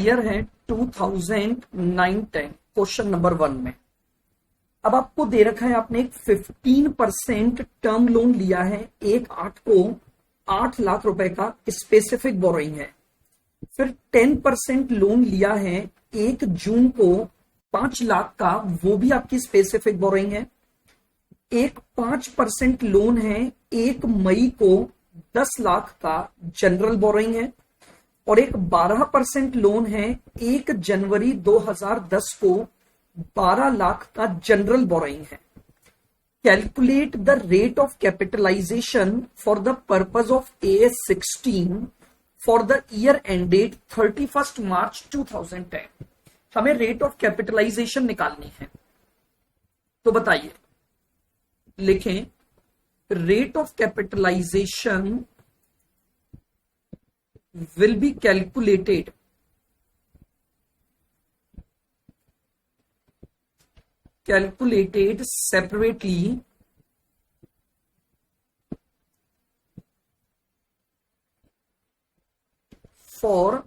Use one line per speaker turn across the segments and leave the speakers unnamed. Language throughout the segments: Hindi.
ईयर है 2009-10, क्वेश्चन नंबर 1 में। अब आपको दे रखा है, आपने एक 15% टर्म लोन लिया है, 1/8 को 8 लाख रुपए का स्पेसिफिक बोरोइंग है। फिर 10% लोन लिया है 1 जून को 5 लाख का, वो भी आपकी स्पेसिफिक बोरोइंग है। एक 5% लोन है 1 मई को 10 लाख का, जनरल बोरोइंग है। और एक 12% लोन है 1 जनवरी 2010 को 12 लाख का, जनरल बोरोइंग है। Calculate the rate of capitalisation for the purpose of AS 16 for the year ended 31 March 2010। हमें रेट ऑफ कैपिटलाइजेशन निकालनी है, तो बताइए, लिखें rate of capitalisation will be calculated separately for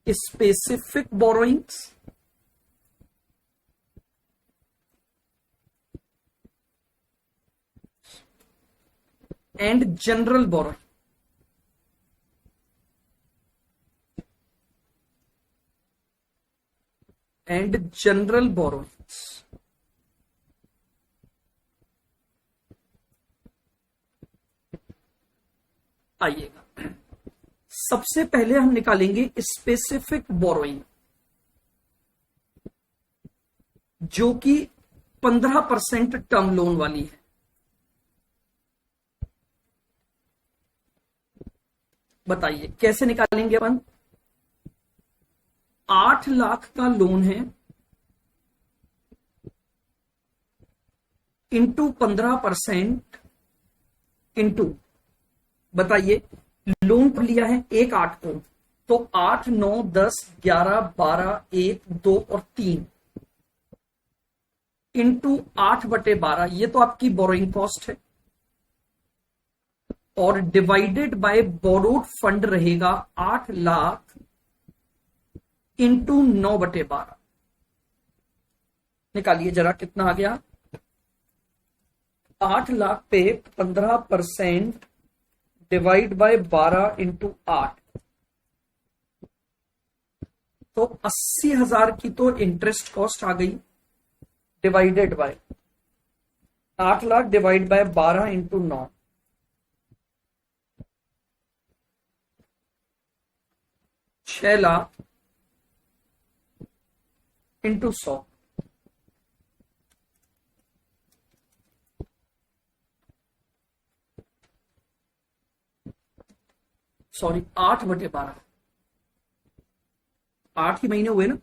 specific borrowings and general borrowing। आइएगा, सबसे पहले हम निकालेंगे स्पेसिफिक बोरोइंग, जो कि 15% टर्म लोन वाली है। बताइए कैसे निकालेंगे अपन। 8 लाख का लोन है इंटू 15% इंटू, बताइए लोन पर लिया है 1/8 को, तो 8, 9, 10, 11, 12, 1, 2 और 3 इंटू 8/12, ये तो आपकी बोरोइंग कॉस्ट है। और डिवाइडेड बाय बोरोड फंड रहेगा 8 लाख इंटू 9/12। निकालिए जरा कितना आ गया। 8 लाख पे 15% डिवाइड बाय 12 इंटू 8, तो 80,000 की तो इंटरेस्ट कॉस्ट आ गई, divided by 8 lakh divide by 12 into 9, 6 lakh into 100, sorry 8/12, 8 ही महीने हुए ना,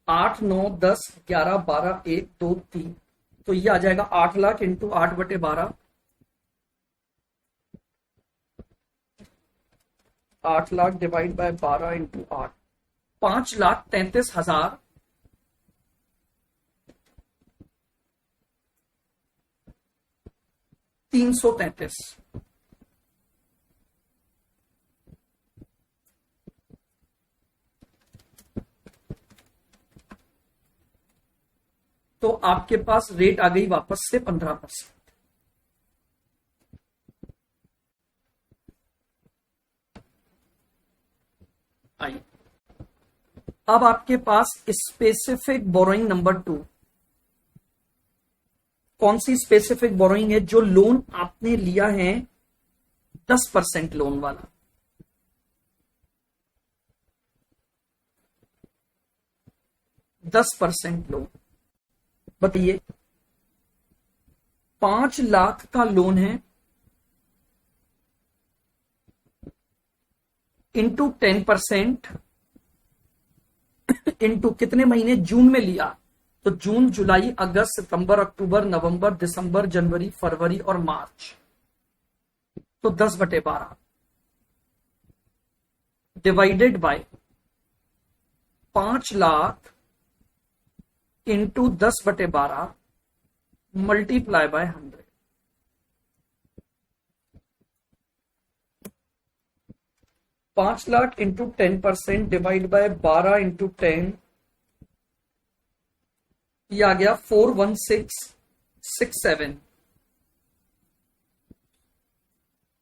8, 9, 10, 11, 12, 1, 2, 3, तो ये आ जाएगा 8 lakh into 8/12, 8 lakh divide by 12 into 8, 5,33,000 333। तो आपके पास रेट आ गई वापस से 15%। आइए, अब आपके पास स्पेसिफिक बोरोइंग नंबर 2। कौन सी स्पेसिफिक बोरोइंग है? जो लोन आपने लिया है 10% लोन वाला, %10 लोन। बताइए 5 लाख का लोन है इंटू 10% इंटू कितने महीने? जून में लिया, तो जून, जुलाई, अगस्त, सितंबर, अक्टूबर, नवंबर, दिसंबर, जनवरी, फरवरी और मार्च, तो 10/12 divided by 5 lakh into 10/12 multiply by 100। 5 lakh into 10% divide by 12 into 10, ये आ गया 41667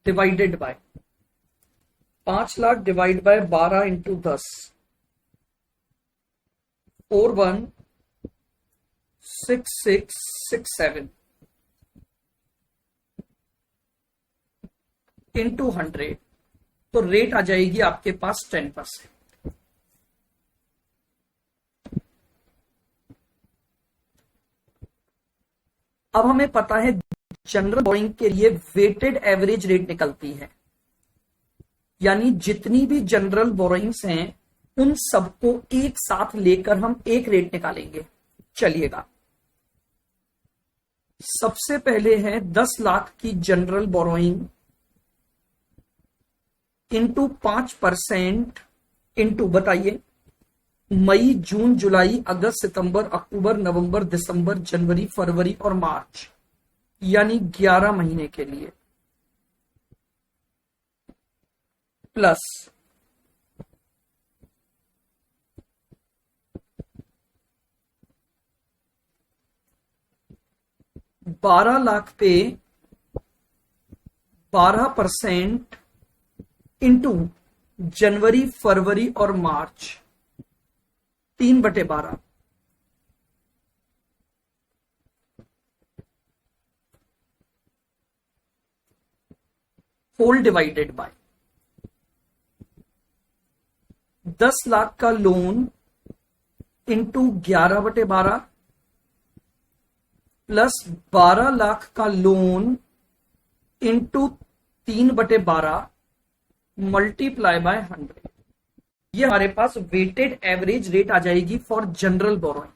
divided by 5 lakh divide by 12 into 10, 41667 into 100, तो रेट आ जाएगी आपके पास 10%। अब हमें पता है जनरल बोरोइंग के लिए वेटेड एवरेज रेट निकलती है, यानी जितनी भी जनरल बोरोइंग्स हैं उन सबको एक साथ लेकर हम एक रेट निकालेंगे। चलिएगा, सबसे पहले है 10 लाख की जनरल बोरोइंग इंटू 5% इंटू, बताइए, मई, जून, जुलाई, अगस्त, सितंबर, अक्टूबर, नवंबर, दिसंबर, जनवरी, फरवरी और मार्च, यानी 11 महीने के लिए, प्लस 12 लाख पे 12% इंटू जनवरी, फरवरी और मार्च, 3/12, होल डिवाइडेड बाय 10 लाख का लोन इंटू 11/12 प्लस 12 लाख का लोन इंटू 3/12 मल्टीप्लाई बाय 100। ये हमारे पास वेटेड एवरेज रेट आ जाएगी फॉर जनरल बोरोइंग।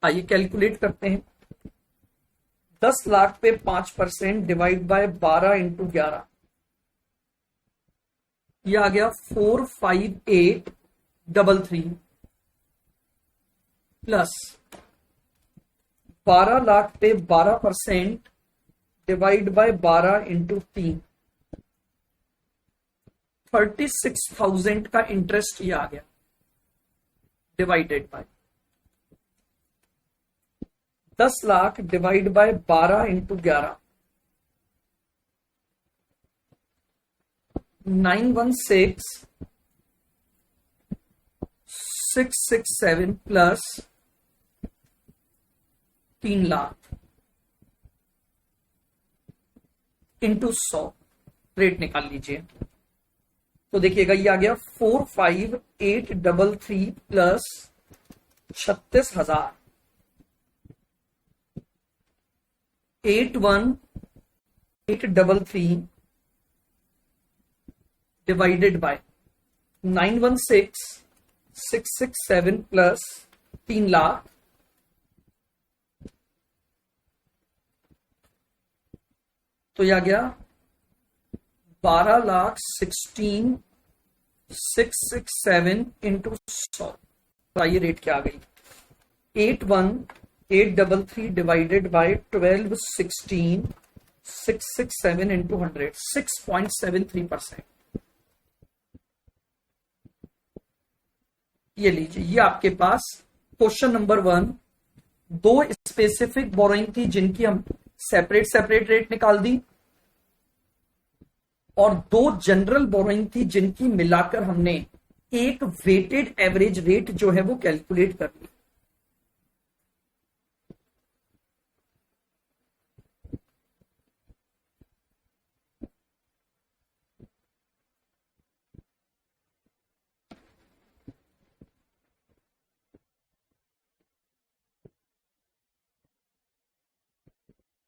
आइए कैलकुलेट करते हैं। 10 लाख पे 5% डिवाइड बाय 12 इंटू 11, यह आ गया 45833 प्लस 12 लाख पे 12% डिवाइड बाय 12 इंटू 3, 36,000 का इंटरेस्ट ये आ गया divided by 10 lakh divide by 12 into 11, 916,667 plus 3 lakh into 100, rate निकाल लीजिए। तो देखिएगा ये आ गया 45833 plus 36,000, 81833 divided by 916,667 plus 3 lakh, तो यह आ गया 12,16,667 इंटू 100। तो आइए रेट क्या आ गई, 81833 डिवाइडेड बाय 12,16,667 इंटू 100, 6.73%। ये लीजिए, ये आपके पास क्वेश्चन नंबर 1, 2 स्पेसिफिक बोरोइंग थी जिनकी हम सेपरेट रेट निकाल दी, और 2 जनरल बोरोइंग थी जिनकी मिलाकर हमने एक वेटेड एवरेज रेट जो है वो कैलकुलेट कर ली।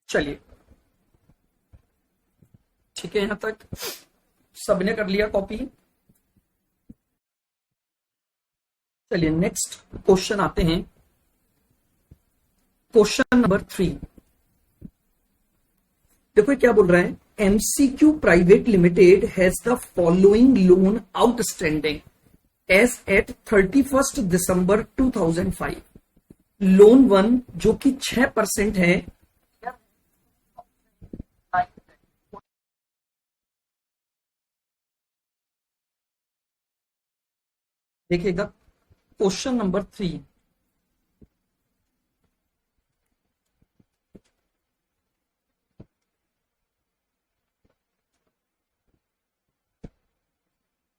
चलिए ठीक है, यहां तक सबने कर लिया कॉपी। चलिए नेक्स्ट क्वेश्चन आते हैं, क्वेश्चन नंबर 3। देखो क्या बोल रहा है, MCQ private limited has the following loan outstanding as at 31 December 2005। Loan 1 जो कि 6% है, देखिएगा क्वेश्चन नंबर 3।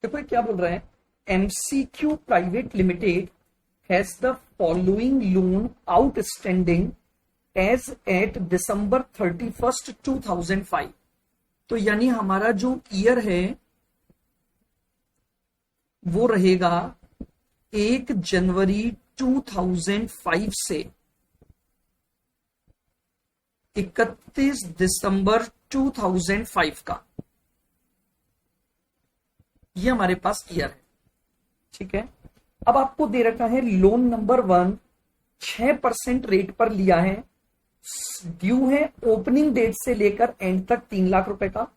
देखो ये क्या बोल रहा है, MCQ private limited has the following loan outstanding as at December 31st 2005। तो यानी हमारा जो ईयर है वो रहेगा 1 जनवरी 2005 से 31 दिसंबर 2005 का, ये हमारे पास ईयर है। ठीक है, अब आपको दे रखा है लोन नंबर 1 6% रेट पर लिया है, ड्यू है ओपनिंग डेट से लेकर एंड तक 3 लाख रुपए का।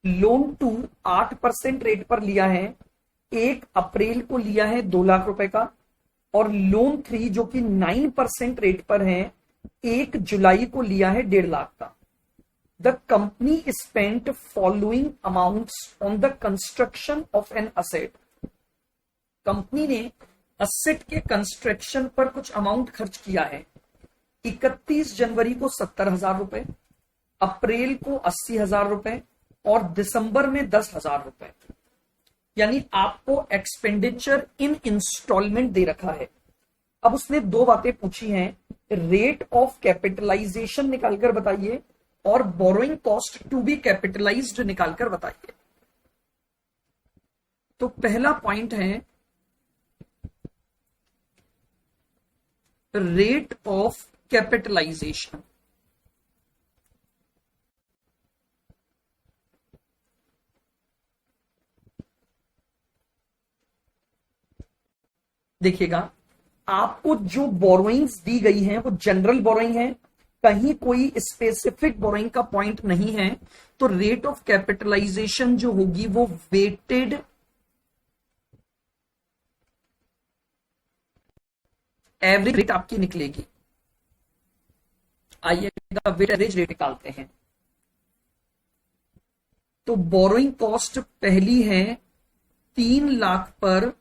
लोन 2 8% रेट पर लिया है, 1 अप्रैल को लिया है 2 लाख रुपए का। और लोन 3 जो कि 9% रेट पर है, 1 जुलाई को लिया है 1.5 लाख का। The company spent following amounts on the construction of an asset. Company ने असेट के कंस्ट्रक्शन पर कुछ अमाउंट खर्च किया है। 31 जनवरी को 70,000 रुपए, अप्रैल को 80,000 रुपए और दिसंबर में 10,000 रुपए। यानी आपको एक्सपेंडिचर इन इंस्टॉलमेंट दे रखा है। अब उसने 2 बातें पूछी हैं, रेट ऑफ कैपिटलाइजेशन निकालकर बताइए और borrowing cost to be capitalised निकालकर बताइए। तो पहला पॉइंट है रेट ऑफ कैपिटलाइजेशन। देखिएगा आपको जो बोरोइंग्स दी गई हैं वो जनरल बोरोइंग है, कहीं कोई स्पेसिफिक बोरोइंग का पॉइंट नहीं है। तो रेट ऑफ कैपिटलाइजेशन जो होगी वो वेटेड एवरेज रेट आपकी निकलेगी। आइएगा वेट एवरेज रेट निकालते हैं। तो बोरोइंग कॉस्ट पहली है 3 लाख पर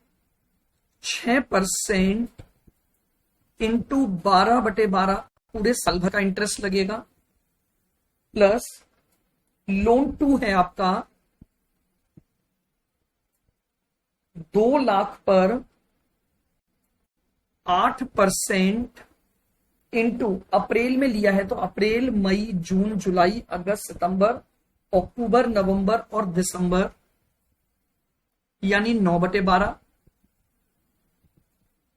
6% इंटू 12/12 पूरे साल भर का इंटरेस्ट लगेगा, प्लस लोन 2 है आपका 2 लाख पर 8% इंटू अप्रैल में लिया है तो अप्रैल मई जून जुलाई अगस्त सितंबर अक्टूबर नवंबर और दिसंबर, यानी 9/12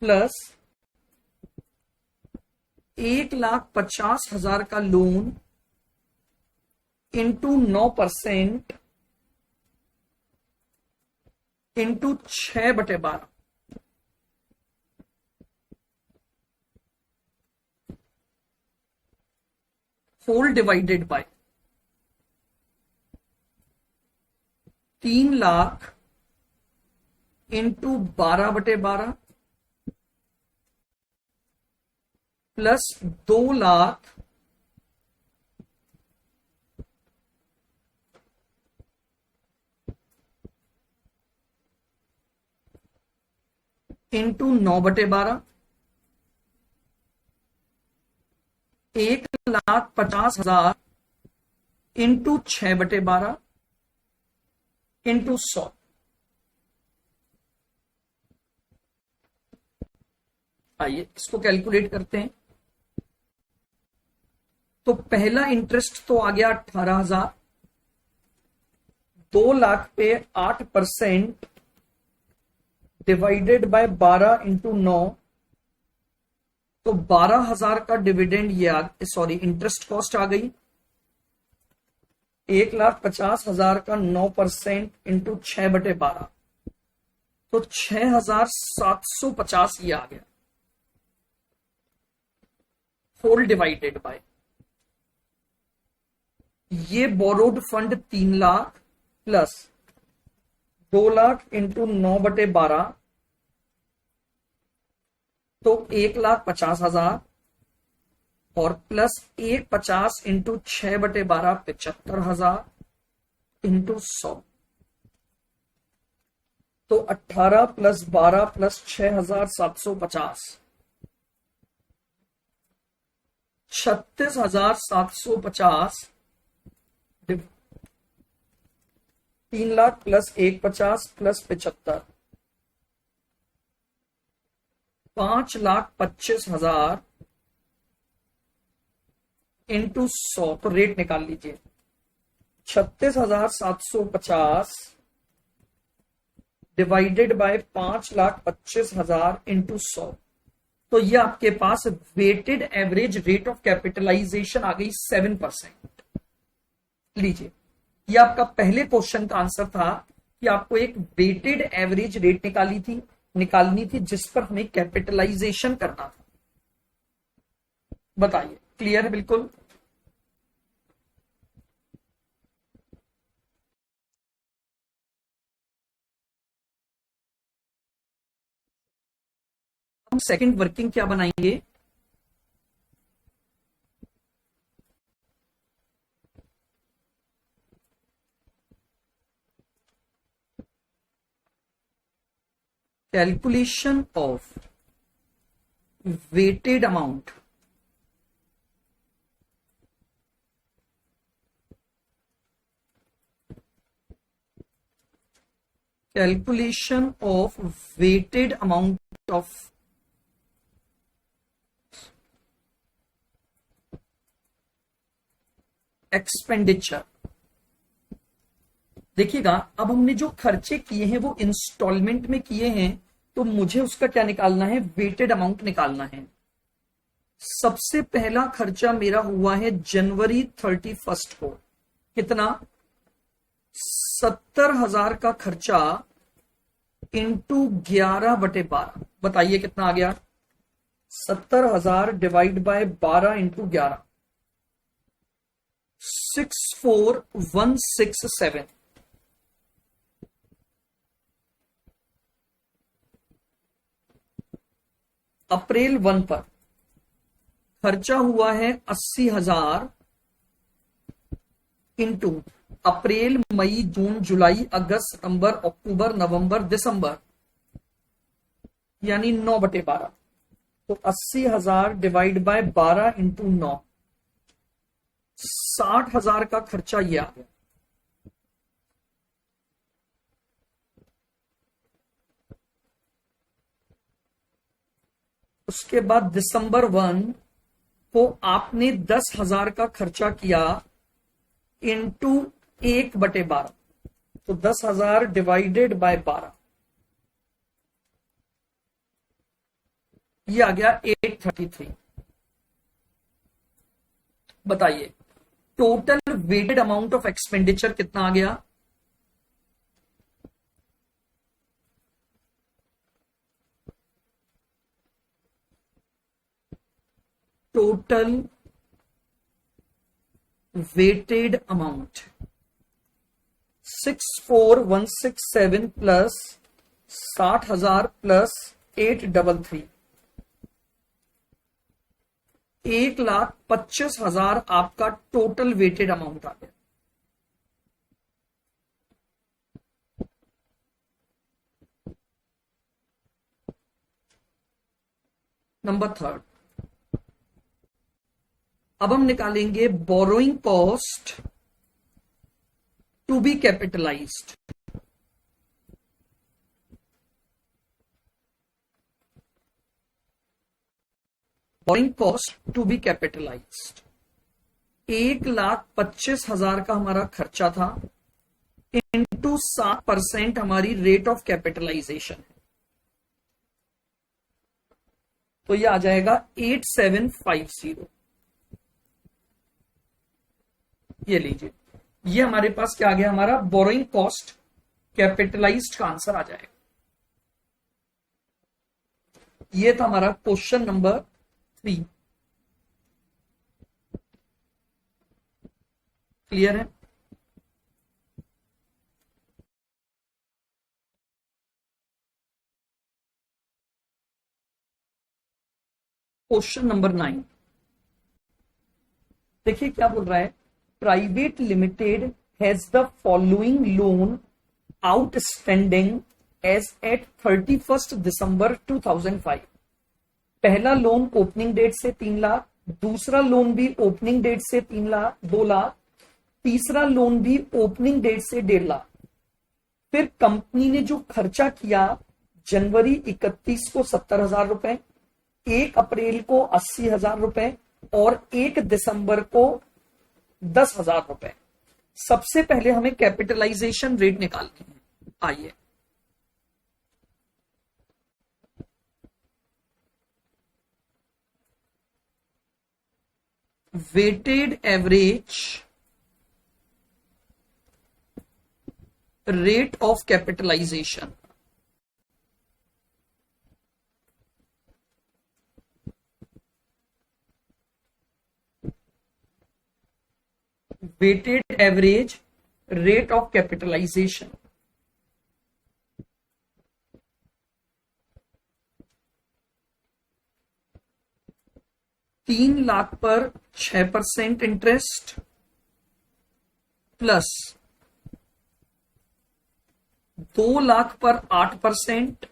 प्लस 1,50,000 का loan into 9% into 6/12, whole divided by 3 lakh into 12/12 plus 2 lakh into 9/12, 1,50,000 into 6/12 into 100। आइए इसको कैलकुलेट करते हैं। तो पहला इंटरेस्ट तो आ गया 18,000, 2 लाख पे 8% डिवाइडेड बाय 12 इंटू 9, तो 12,000 का डिविडेंड ये सॉरी इंटरेस्ट कॉस्ट आ गई। 1,50,000 का 9% इंटू 6/12, तो 6,750 ये आ गया, होल डिवाइडेड बाय ये borrowed fund 3 lakh plus 2 lakh into 9/12, तो 1,50,000 और प्लस 150 इंटू 6/12 75,000 इंटू 100। तो 18 plus 12 plus 6,750, 36,750, 3 lakh plus 150 plus 75, 5,25,000 into 100। तो रेट निकाल लीजिए, 36,750 डिवाइडेड बाय 5,25,000 इंटू 100। तो ये आपके पास weighted average rate of capitalisation आ गई 7%। लीजिए, ये आपका पहले क्वेश्चन का आंसर था कि आपको एक वेटेड एवरेज रेट निकालनी थी जिस पर हमें कैपिटलाइजेशन करना था। बताइए, क्लियर है बिल्कुल? हम सेकंड वर्किंग क्या बनाएंगे? Calculation of weighted amount of expenditure. देखिएगा, अब हमने जो खर्चे किए हैं वो इंस्टॉलमेंट में किए हैं, तो मुझे उसका क्या निकालना है? वेटेड अमाउंट निकालना है। सबसे पहला खर्चा मेरा हुआ है जनवरी 31 को, कितना? 70,000 का खर्चा इंटू 11/12। बताइए कितना आ गया? 70,000 डिवाइड बाय 12 इंटू 11, 64,167। अप्रैल 1 पर खर्चा हुआ है 80,000 इंटू अप्रैल, मई, जून, जुलाई, अगस्त, सितंबर, अक्टूबर, नवंबर, दिसंबर, यानी 9/12। तो 80,000 डिवाइड बाय 12 इंटू 9, 60,000 का खर्चा ये आ गया। उसके बाद दिसंबर 1 को आपने 10,000 का खर्चा किया इंटू 1/12, तो 10,000 डिवाइडेड बाय 12, ये आ गया 833। बताइए, total weighted amount of expenditure कितना आ गया? Total weighted amount 64,167 plus 60,000 plus 833, 1,25,000 आपका टोटल वेटेड अमाउंट आ गया। नंबर 3, अब हम निकालेंगे borrowing cost to be capitalised. Borrowing cost to be capitalised 1,25,000 का हमारा खर्चा था, इंटू 7% हमारी रेट ऑफ कैपिटलाइजेशन है, तो यह आ जाएगा 8750। ये लीजिए, ये हमारे पास क्या आ गया? हमारा बोरोइंग कॉस्ट कैपिटलाइज्ड का आंसर आ जाएगा। ये था हमारा क्वेश्चन नंबर 3। क्लियर है? क्वेश्चन नंबर 9 देखिए क्या बोल रहा है। Private limited has the following loan outstanding as at 31 December 2005। पहला लोन ओपनिंग डेट से 3 लाख, दूसरा लोन भी ओपनिंग डेट से 3 लाख 2 लाख, तीसरा लोन भी ओपनिंग डेट से 1.5 लाख। फिर कंपनी ने जो खर्चा किया, जनवरी 31 को 70,000 रुपए, 1 अप्रैल को 80,000 रुपए और 1 दिसंबर को 10,000 रुपए। सबसे पहले हमें कैपिटलाइजेशन रेट निकालनी है। आइए, weighted average rate of capitalisation, weighted average rate of capitalisation 3 lakh पर 6% इंटरेस्ट प्लस 2 लाख पर 8%,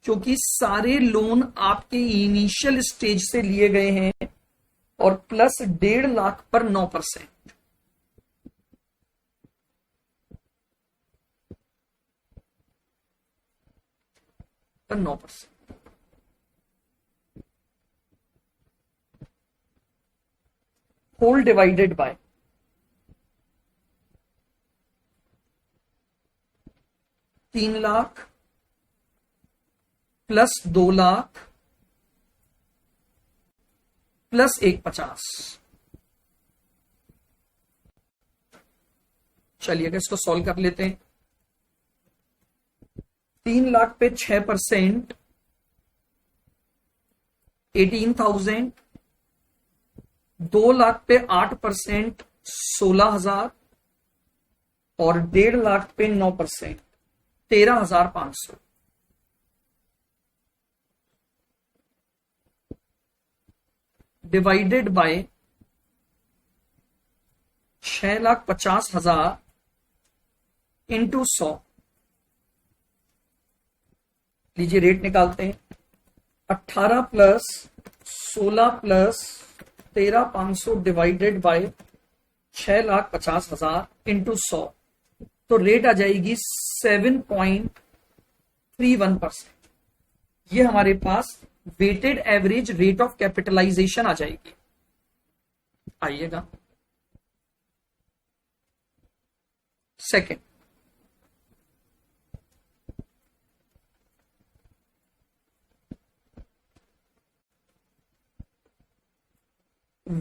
क्योंकि सारे लोन आपके इनिशियल स्टेज से लिए गए हैं, और प्लस 1.5 लाख पर 9%। पर 9%। Whole divided by 3 lakh plus 2 lakh plus 150। चलिए अगर इसको सॉल्व कर लेते हैं। 3 लाख पे 6% 18,000, 2 लाख पे 8% 16,000 और 1.5 लाख पे 9% 13,500। Divided by 6,50,000 into 100। लीजिए रेट निकालते हैं। 18 plus 16 plus 13,500 divided by 6,50,000 into 100, तो रेट आ जाएगी 7.31%। ये हमारे पास weighted average rate of capitalisation आ जाएगी। आइएगा second,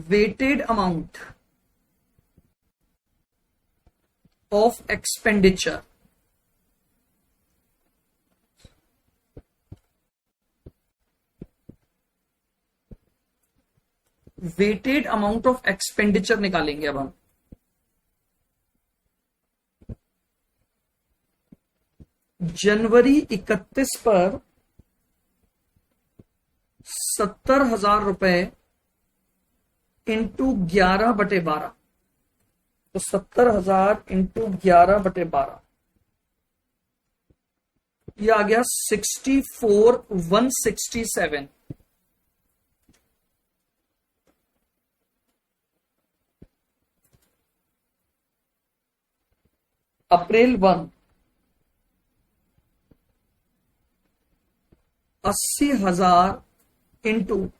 weighted amount of expenditure weighted amount of expenditure निकालेंगे अब हम। जनवरी 31 पर 70,000 रुपए इंटू 11/12, तो 70,000 इंटू 11/12 ये आ गया 64,167। अप्रैल 1 80,000 इंटू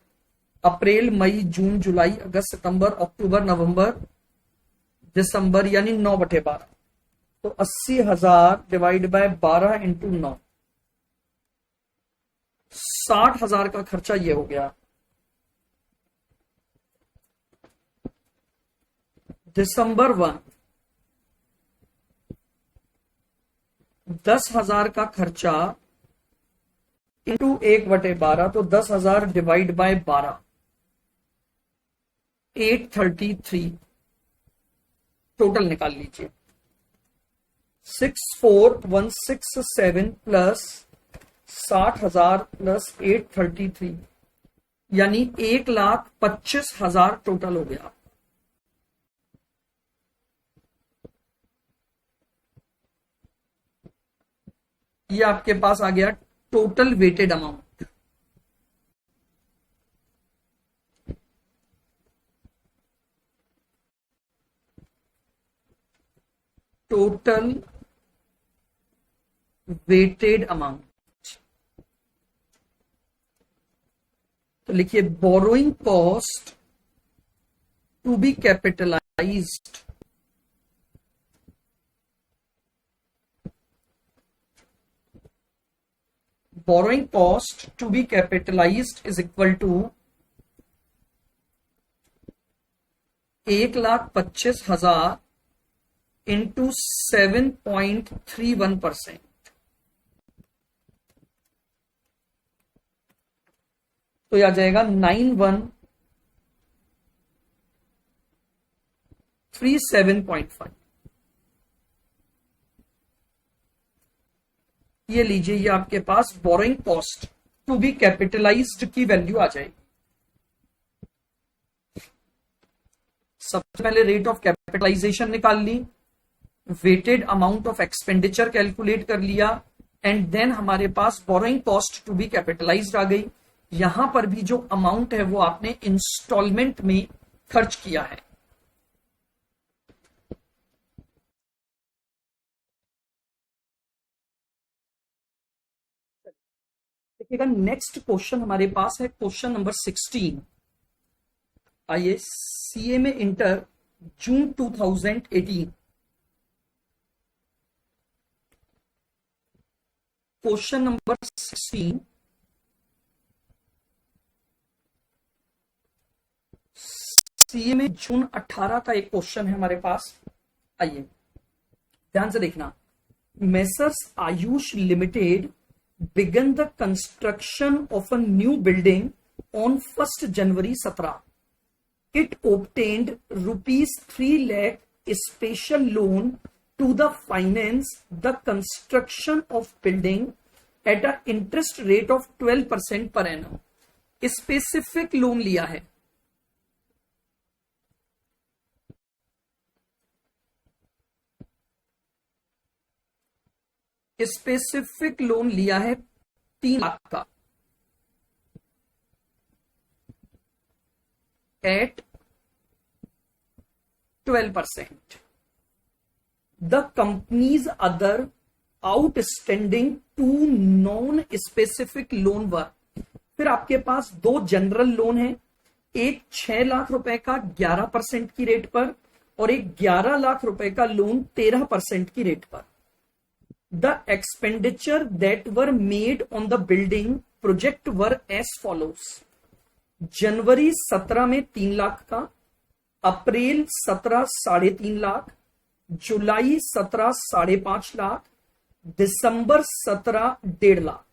अप्रैल मई जून जुलाई अगस्त सितंबर अक्टूबर नवंबर दिसंबर यानी 9/12, तो 80,000 डिवाइड बाय 12 इंटू 9, 60,000 का खर्चा ये हो गया। दिसंबर 1 10,000 का खर्चा इंटू 1/12, तो 10,000 डिवाइड बाय 12 833। टोटल निकाल लीजिए 64,167 प्लस 60,000 प्लस 833 यानी 1,25,000 टोटल हो गया। ये आपके पास आ गया total weighted amount. Total weighted amount. तो लिखिए borrowing cost to be capitalised borrowing cost to be capitalized is equal to 1,25,000 into 7.31%। तो यह आ जाएगा 9137.5। ये लीजिए, ये आपके पास borrowing cost to be capitalised की वैल्यू आ जाएगी। सबसे पहले रेट ऑफ कैपिटलाइजेशन निकाल ली, weighted amount of expenditure calculate कर लिया, एंड देन हमारे पास borrowing cost to be capitalised आ गई। यहां पर भी जो अमाउंट है वो आपने इंस्टॉलमेंट में खर्च किया है। देखिएगा नेक्स्ट क्वेश्चन हमारे पास है क्वेश्चन नंबर 16। आइए, सीए में इंटर जून 2018। क्वेश्चन नंबर 16 सीए में जून 18 का एक क्वेश्चन है हमारे पास। आइए ध्यान से देखना। Messrs Ayush limited began the construction of a new building on 1st January 17. It obtained rupees 3 lakh special loan to the finance the construction of building at an interest rate of 12% per annum. Specific loan लिया है। स्पेसिफिक लोन लिया है 3 लाख का at 12%। The companies other outstanding 2 non specific loan were. फिर आपके पास 2 जनरल लोन है, एक 6 लाख रुपए का 11% की रेट पर और एक 11 लाख रुपए का लोन 13% की रेट पर। The expenditure that were made on the building project were as follows. जनवरी 17 में 3 लाख का, अप्रैल 17 3.5 लाख, जुलाई 17 5.5 लाख, दिसंबर 17 1.5 lakh.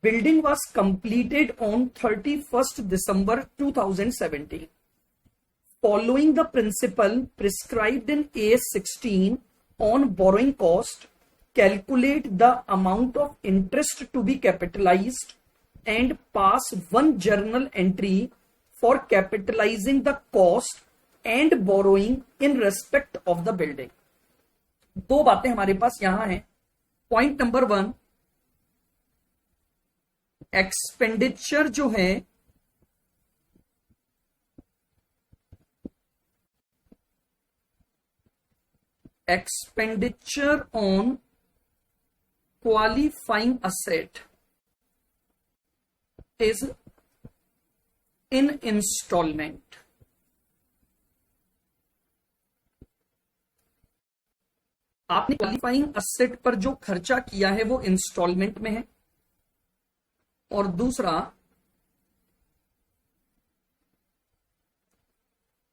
Building was completed on 31st December 2017 following the principle prescribed in AS 16 on borrowing cost. Calculate the amount of interest to be capitalized and pass one journal entry for capitalizing the cost and borrowing in respect of the building. 2 बातें हमारे पास यहां हैं। पॉइंट नंबर 1, एक्सपेंडिचर जो है expenditure on qualifying asset is in installment। आपने क्वालिफाइंग असेट पर जो खर्चा किया है वो इंस्टॉलमेंट में है। और दूसरा,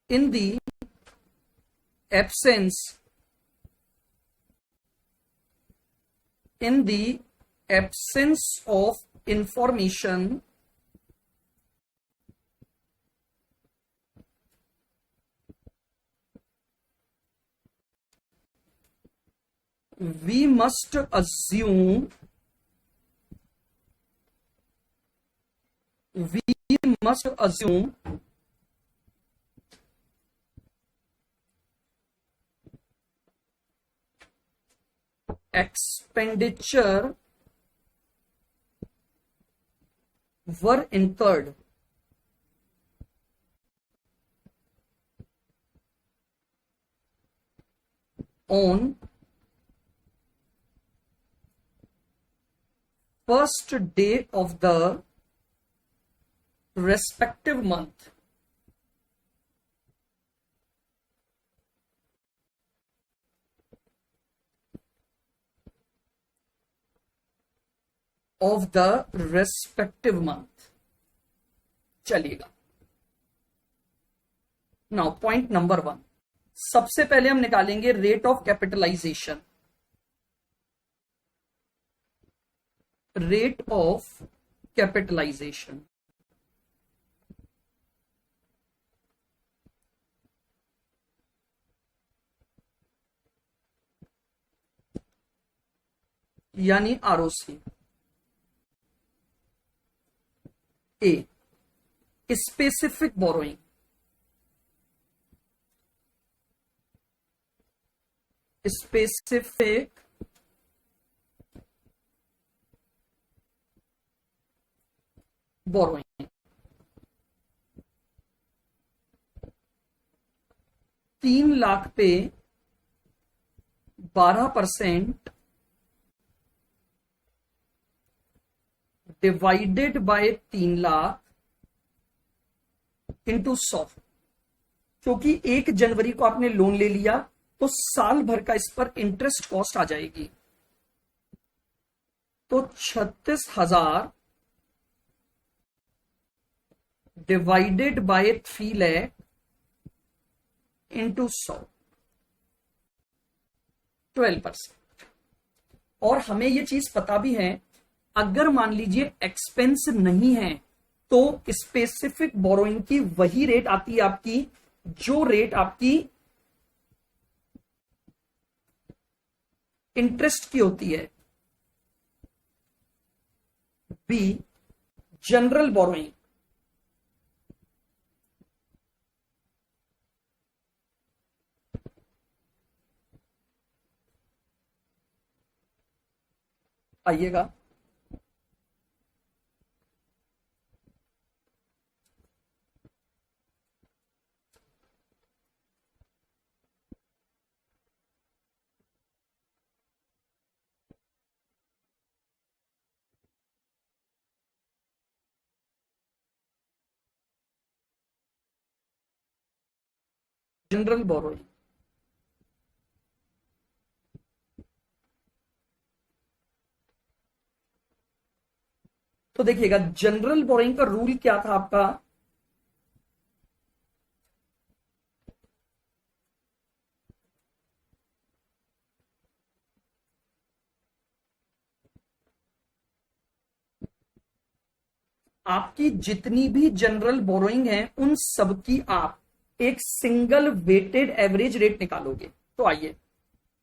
इन दी absence of information we must assume expenditure were incurred on first day of the respective month of the respective month. चलिएगा, नाउ पॉइंट नंबर 1, सबसे पहले हम निकालेंगे rate of capitalisation. Rate of capitalisation यानी ROC. A, specific borrowing. Specific borrowing 3 lakh पे 12% डिवाइडेड बाय 3 लाख इंटू 100. क्योंकि 1 जनवरी को आपने लोन ले लिया तो साल भर का इस पर इंटरेस्ट कॉस्ट आ जाएगी. तो 36,000 डिवाइडेड बाय 3 लाख इंटू 100, 12%. और हमें यह चीज पता भी है, अगर मान लीजिए एक्सपेंस नहीं है तो स्पेसिफिक बोरोइंग की वही रेट आती है आपकी, जो रेट आपकी इंटरेस्ट की होती है. B, general borrowing. आइएगा, जनरल बोरोइंग. तो देखिएगा, जनरल बोरोइंग का रूल क्या था आपका, आपकी जितनी भी जनरल बोरोइंग है उन सब की आप एक सिंगल वेटेड एवरेज रेट निकालोगे. तो आइए,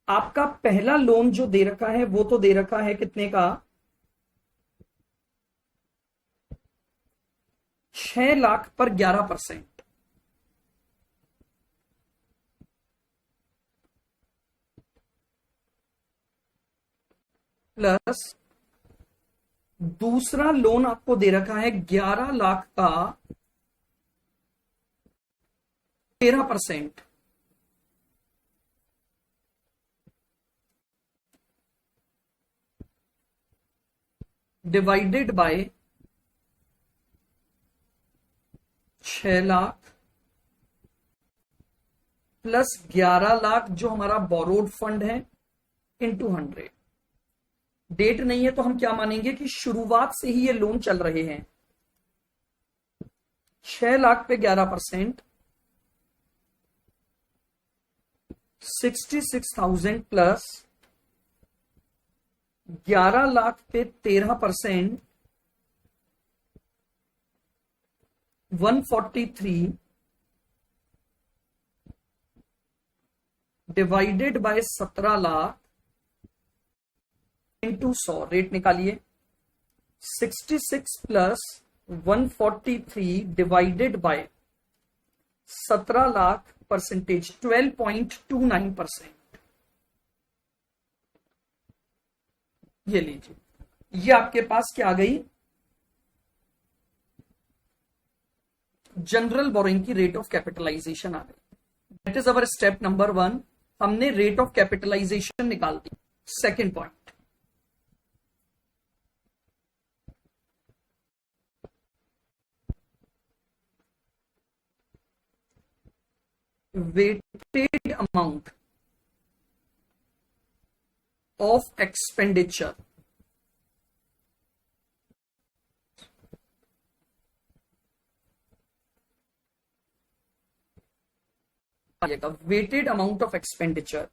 आपका पहला लोन जो दे रखा है वो तो दे रखा है कितने का, 6 लाख पर 11%, प्लस दूसरा लोन आपको दे रखा है 11 लाख का 13%, divided by 6 lakh plus 11 lakh जो हमारा बोरोड फंड है इंटू 100. डेट नहीं है तो हम क्या मानेंगे कि शुरुआत से ही ये लोन चल रहे हैं. 6 लाख पे 11%, 66,000 प्लस 11 लाख पे 13%, 143 divided by 17 lakh into 100. Rate निकालिए, 66 plus 143 divided by 17 lakh percentage 12.29%. ये लीजिए, ये आपके पास क्या आ गई, जनरल बोरोइंग की रेट ऑफ कैपिटलाइजेशन आ गई। That is our step number 1। हमने रेट ऑफ कैपिटलाइजेशन निकाल दी। Second point, weighted amount of expenditure आएगा। Weighted amount of expenditure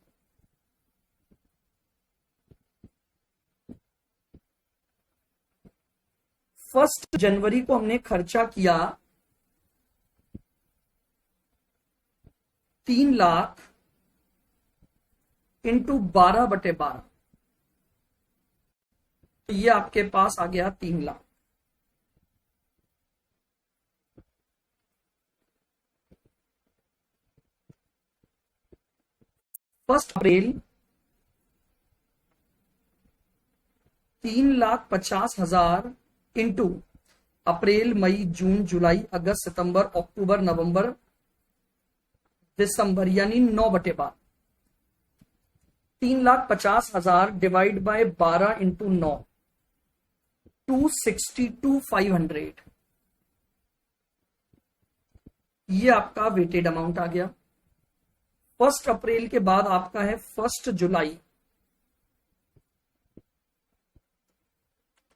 first जनवरी को हमने खर्चा किया 3 लाख इंटू 12/12, तो ये आपके पास आ गया 3 लाख। फर्स्ट अप्रैल 3,50,000 इंटू अप्रैल, मई, जून, जुलाई, अगस्त, सितंबर, अक्टूबर, नवंबर, दिसंबर, यानी 9/12। 3,50,000 डिवाइड बाय 12 इंटू 9, 262,500, ये आपका वेटेड अमाउंट आ गया। फर्स्ट अप्रैल के बाद आपका है 1 जुलाई।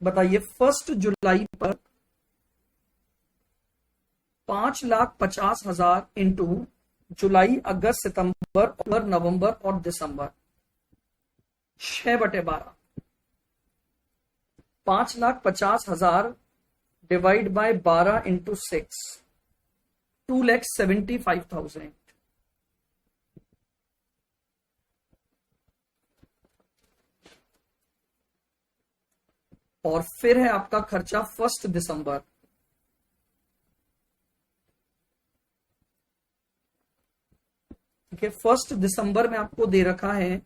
बताइए, 1 जुलाई पर 5,50,000 इंटू जुलाई, अगस्त, सितंबर, अक्टूबर, नवंबर और दिसंबर, 6/12। 5,50,000 डिवाइड बाय 12 इंटू 6, 2,75,000। और फिर है आपका खर्चा 1 दिसंबर। ठीक है, 1 दिसंबर में आपको दे रखा है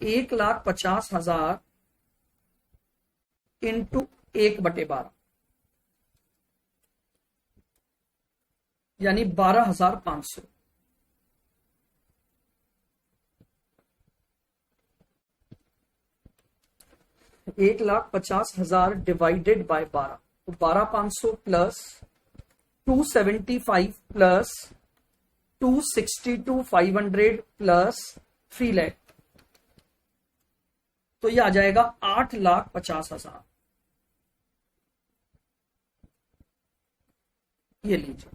1,50,000 इंटू 1/12, यानी 12,500। 1,50,000 डिवाइडेड बाय 12, तो 12,500 प्लस 275 प्लस 262,500 प्लस 3 लाख, तो ये आ जाएगा 8,50,000। ये लीजिए,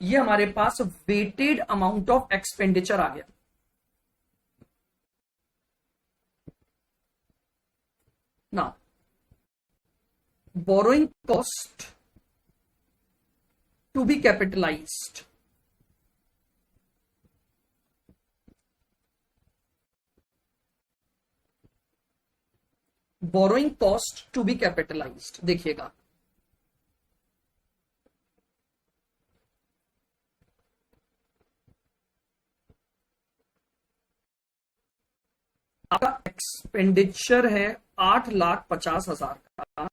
ये हमारे पास वेटेड अमाउंट ऑफ एक्सपेंडिचर आ गया। Now, borrowing cost to be capitalized. Borrowing cost to be capitalized, देखिएगा, आपका एक्सपेंडिचर है 8,50,000 का।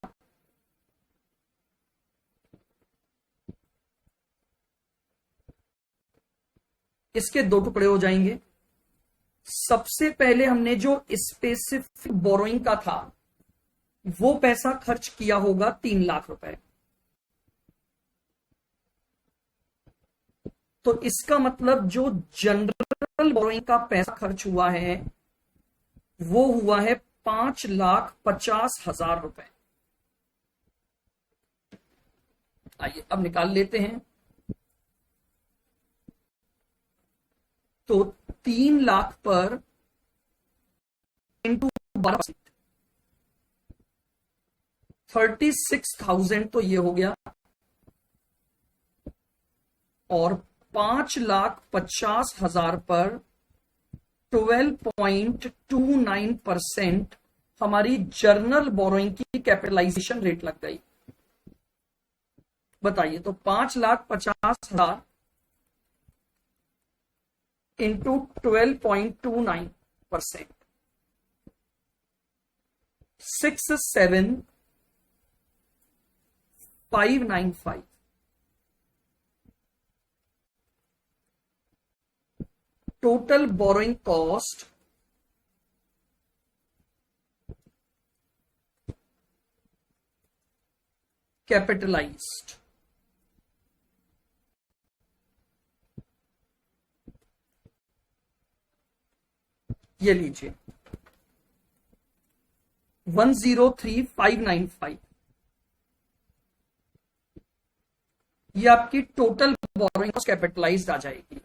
इसके 2 टुकड़े हो जाएंगे। सबसे पहले हमने जो स्पेसिफिक बोरोइंग का था वो पैसा खर्च किया होगा 3 लाख रुपए, तो इसका मतलब जो जनरल बोरोइंग का पैसा खर्च हुआ है वो हुआ है 5,50,000 रुपए। आइए अब निकाल लेते हैं। तो 3 लाख पर इंटू 12, 36,000 तो ये हो गया, और 5,50,000 पर 12.29% हमारी जर्नल बोरोइंग की कैपिटलाइजेशन रेट लग गई। बताइए, तो 5,50,000 into 12.29%, 67,595। Total borrowing cost capitalised, ये लीजिए 103,595। ये आपकी टोटल बोरोइंग कॉस्ट कैपिटलाइज्ड आ जाएगी।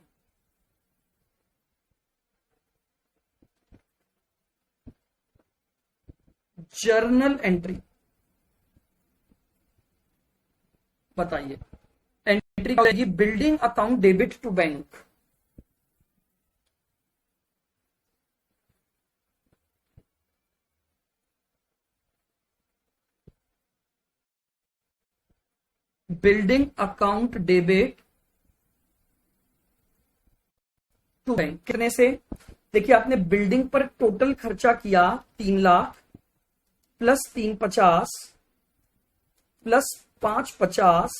जर्नल एंट्री बताइए, एंट्री क्या होगी? Building account debit to bank, building account debit to bank कितने से? देखिए आपने बिल्डिंग पर टोटल खर्चा किया 3 लाख प्लस 350 प्लस 550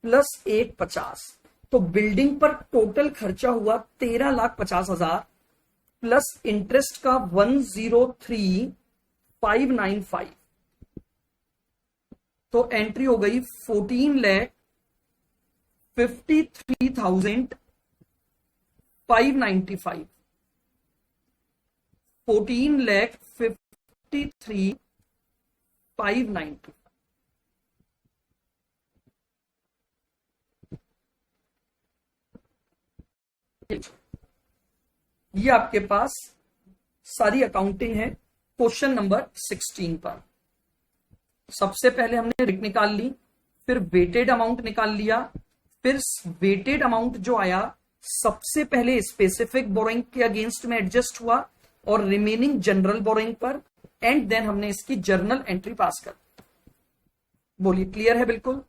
प्लस 150, तो बिल्डिंग पर टोटल खर्चा हुआ 13,50,000 प्लस इंटरेस्ट का 103,595, तो एंट्री हो गई 14,53,595। 14,53,595। ये आपके पास सारी अकाउंटिंग है क्वेश्चन नंबर 16 पर। सबसे पहले हमने रिक निकाल ली, फिर वेटेड अमाउंट निकाल लिया, फिर वेटेड अमाउंट जो आया सबसे पहले स्पेसिफिक बोरोइंग के अगेंस्ट में एडजस्ट हुआ और रिमेनिंग जनरल बोरोइंग पर, एंड देन हमने इसकी जर्नल एंट्री पास कर। बोलिए क्लियर है बिल्कुल?